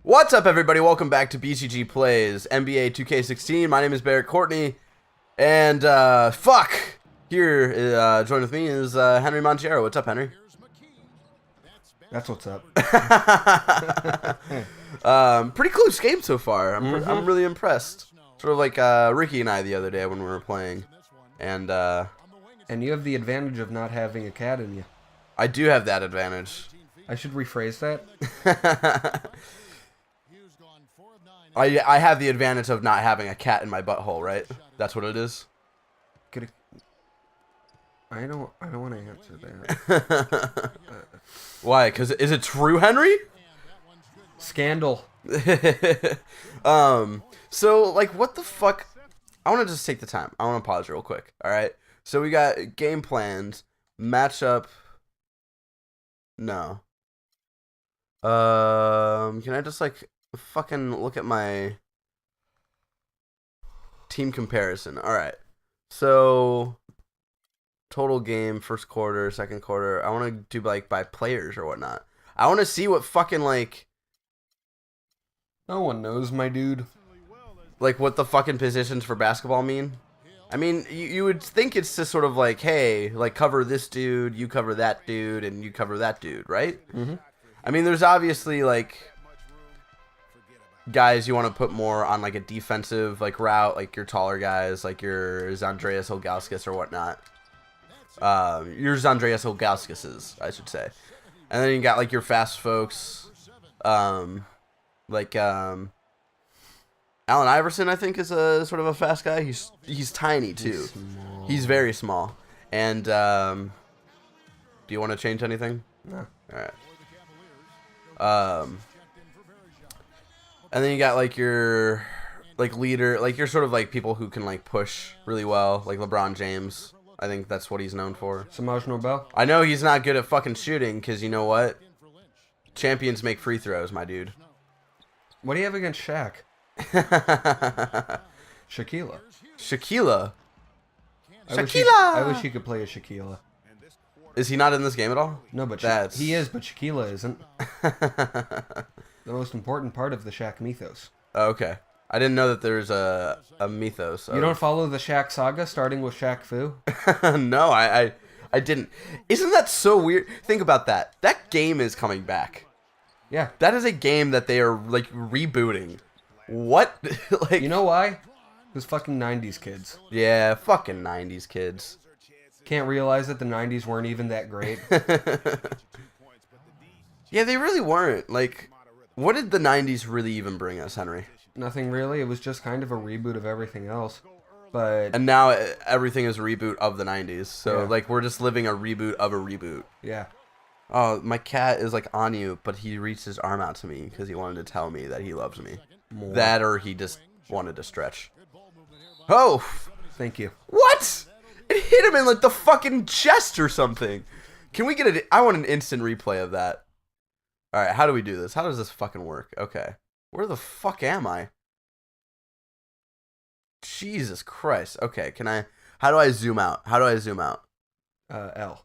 What's up, everybody? Welcome back to BzG Plays NBA 2K16. My name is Barrett Courtney, and here joined with me is Henry Montiero. What's up, Henry? That's what's up. Pretty close game so far. I'm really impressed. Sort of like Ricky and I the other day when we were playing, and you have the advantage of not having a cat in you. I do have that advantage. I should rephrase that. I have the advantage of not having a cat in my butthole, right? That's what it is. I don't want to answer that. Why? Because is it true, Henry? Scandal. So like, what the fuck? I want to just take the time. I want to pause real quick. All right. So we got game plans, matchup. No. Can I just like fucking look at my team comparison? All right. So total game, first quarter, second quarter. I want to do like by players or whatnot. I want to see what fucking like. No one knows, my dude. Like what the fucking positions for basketball mean. I mean, you would think it's just sort of like, hey, like cover this dude, you cover that dude, and you cover that dude, right? Mm-hmm. I mean, there's obviously like guys you want to put more on like a defensive like route, like your taller guys, like your Zandreas Ilgauskas or whatnot. Your Zandreas Ilgauskases, I should say. And then you got like your fast folks, Allen Iverson, I think, is a sort of a fast guy. He's tiny too. He's very small. And do you want to change anything? No. All right. And then you got like your like leader, like you're sort of like people who can like push really well, like LeBron James. I think that's what he's known for. Samaj Nobel. I know he's not good at fucking shooting because you know what? Champions make free throws, my dude. What do you have against Shaq? Shaquille. Shaquille. I wish he could play a Shaquille. Is he not in this game at all? No, but That's... he is, but Shaquille isn't. The most important part of the Shaq mythos. Okay. I didn't know that there's a mythos. You don't follow the Shaq saga starting with Shaq Fu? No, I didn't. Isn't that so weird? Think about that. That game is coming back. Yeah. That is a game that they are like rebooting. What? Like, you know why? Because fucking 90s kids. Yeah, fucking 90s kids. Can't realize that the 90s weren't even that great. Yeah, they really weren't. Like, what did the 90s really even bring us, Henry? Nothing really. It was just kind of a reboot of everything else. But and now everything is a reboot of the 90s. So, yeah. like, we're just living a reboot of a reboot. Yeah. Oh, my cat is, like, on you, but he reached his arm out to me because he wanted to tell me that he loves me. More. That or he just wanted to stretch. Oh! Thank you. What? It hit him in, like, the fucking chest or something. Can we get I want an instant replay of that. Alright, how do we do this? How does this fucking work? Okay. Where the fuck am I? Jesus Christ. Okay, can I... How do I zoom out? How do I zoom out? L.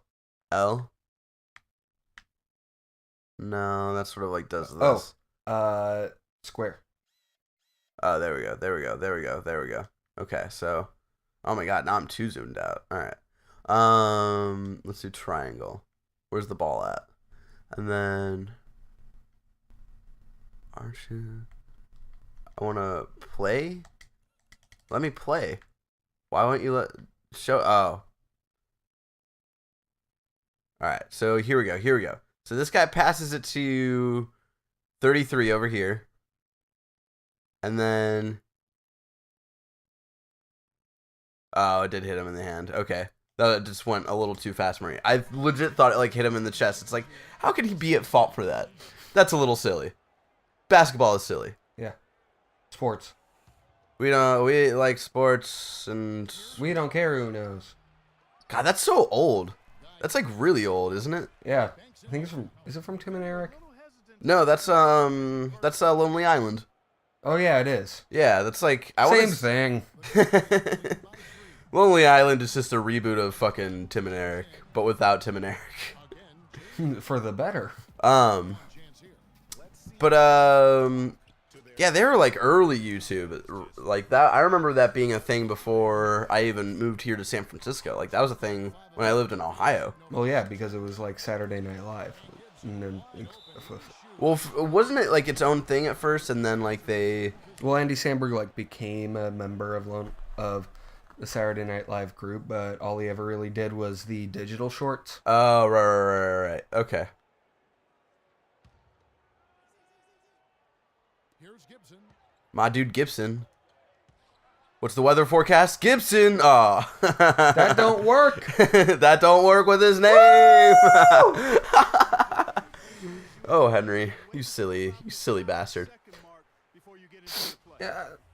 L? No, that sort of, like, does this. Oh. Square. Oh, there we go. There we go. There we go. There we go. Okay, so... Oh my god, now I'm too zoomed out. Alright. Let's do triangle. Where's the ball at? And then... Arshu. I want to play? Let me play. Why won't you let... Show... Oh. Alright, so here we go. Here we go. So this guy passes it to 33 over here. And then... Oh, it did hit him in the hand. Okay. That just went a little too fast for me. I legit thought it like hit him in the chest. It's like, how could he be at fault for that? That's a little silly. Basketball is silly. Yeah. Sports. We like sports and... We don't care who knows. God, that's so old. That's like really old, isn't it? Yeah. I think it's from... Is it from Tim and Eric? No, that's Lonely Island. Oh, yeah, it is. Yeah, that's like... Same thing. Lonely Island is just a reboot of fucking Tim and Eric, but without Tim and Eric. For the better. But yeah, they were like early YouTube, like that. I remember that being a thing before I even moved here to San Francisco. Like that was a thing when I lived in Ohio. Well, yeah, because it was like Saturday Night Live. And then, Well, wasn't it like its own thing at first, and then like they? well, Andy Samberg like became a member of the Saturday Night Live group, but all he ever really did was the digital shorts. Oh, right. Okay. My dude Gibson. What's the weather forecast? Gibson. Oh. That don't work. That don't work with his name. Oh, Henry, you silly bastard.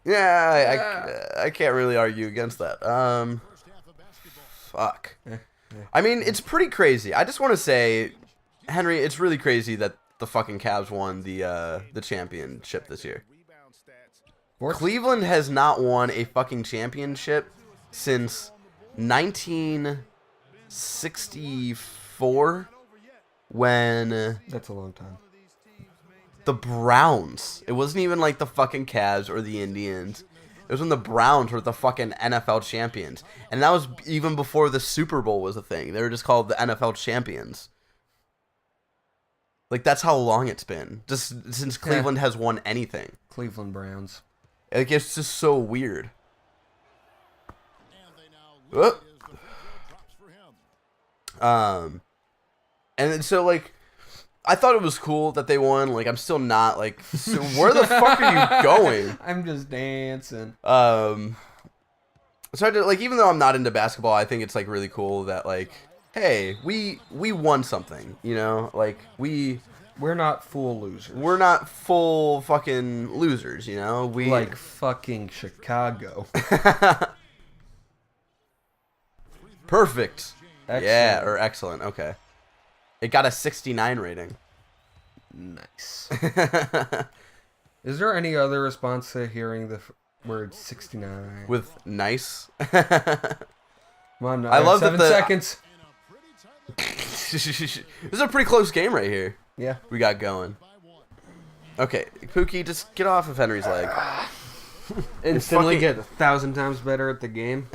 Yeah, I can't really argue against that. Fuck. I mean, it's pretty crazy. I just want to say, Henry, it's really crazy that the fucking Cavs won the championship this year. Cleveland has not won a fucking championship since 1964 when That's a long time. the Browns. It wasn't even like the fucking Cavs or the Indians. It was when the Browns were the fucking NFL champions. And that was even before the Super Bowl was a thing. They were just called the NFL champions. Like, that's how long it's been. Just since Cleveland has won anything. Cleveland Browns. Like, it's just so weird. And so, like, I thought it was cool that they won. Like, I'm still not, like, so where the fuck are you going? I'm just dancing. So, like, even though I'm not into basketball, I think it's, like, really cool that, like, hey, we won something, you know? Like, we're not full losers. We're not full fucking losers, you know? Like fucking Chicago. Perfect. Excellent. Yeah, or excellent. Okay. It got a 69 rating. Nice. Is there any other response to hearing the word 69? With nice? Come on, I love 7 that seconds. This is a pretty close game right here. Yeah. We got going. Okay, Pookie, just get off of Henry's leg. Instantly get 1,000 times better at the game.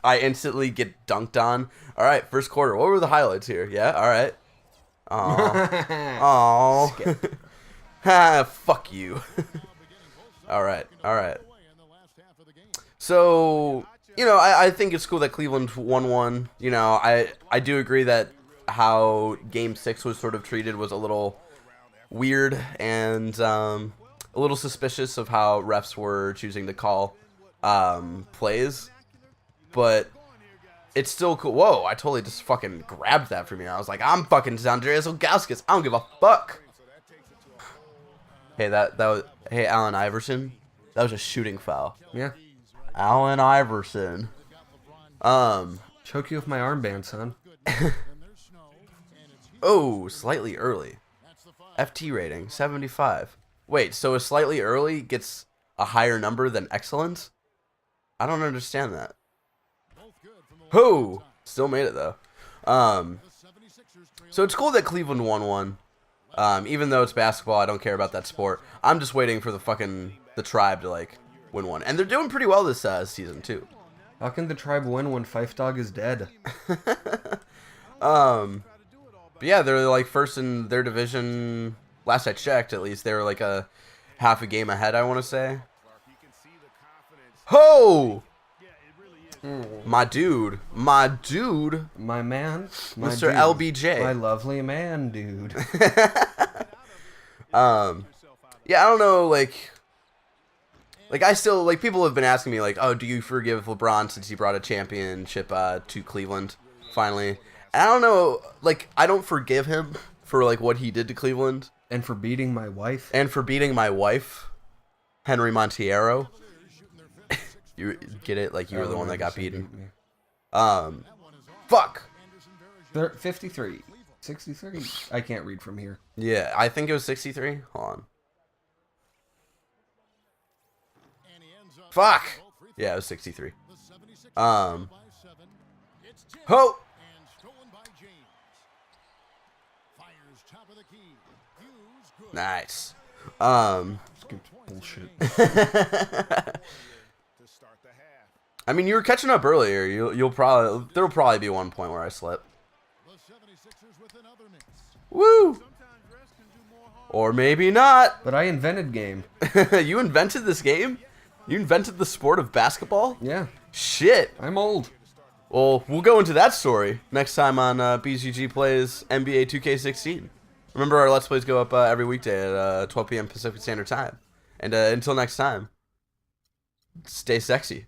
I instantly get dunked on. All right, first quarter. What were the highlights here? Yeah, all right. Aww. Ha, fuck you. All right. So, you know, I think it's cool that Cleveland won one. You know, I do agree that how Game 6 was sort of treated was a little weird and a little suspicious of how refs were choosing to call plays. But it's still cool. Whoa, I totally just fucking grabbed that from you. I was like, I'm fucking Andreas Ilgauskas. I don't give a fuck. Hey, that was... Hey, Allen Iverson. That was a shooting foul. Yeah. Allen Iverson. Choke you with my armband, son. Oh, slightly early. FT rating, 75. Wait, so a slightly early gets a higher number than excellent? I don't understand that. Ho! Still made it, though. So it's cool that Cleveland won one. Even though it's basketball, I don't care about that sport. I'm just waiting for the Tribe to, like, win one. And they're doing pretty well this season, too. How can the Tribe win when Fife Dog is dead? But yeah, they're, like, first in their division. Last I checked, at least. They were, like, a half a game ahead, I want to say. Ho! My dude. My man. Mr. LBJ. My lovely man, dude. Yeah, I don't know, like I still, like, people have been asking me, like, oh, do you forgive LeBron since he brought a championship to Cleveland, finally? And I don't know, like, I don't forgive him for, like, what he did to Cleveland. And for beating my wife. Henry Montiero. You get it? Like, you were the one that got beaten. Fuck. 53. 63? I can't read from here. Yeah, I think it was 63. Hold on. Fuck. Yeah, it was 63. Ho! Nice. Bullshit. I mean, you were catching up earlier. You'll probably there'll probably be one point where I slip. Woo! Or maybe not. But I invented game. You invented this game? You invented the sport of basketball? Yeah. Shit. I'm old. Well, we'll go into that story next time on BzG Plays NBA 2K16. Remember, our Let's Plays go up every weekday at 12 p.m. Pacific Standard Time. And until next time, stay sexy.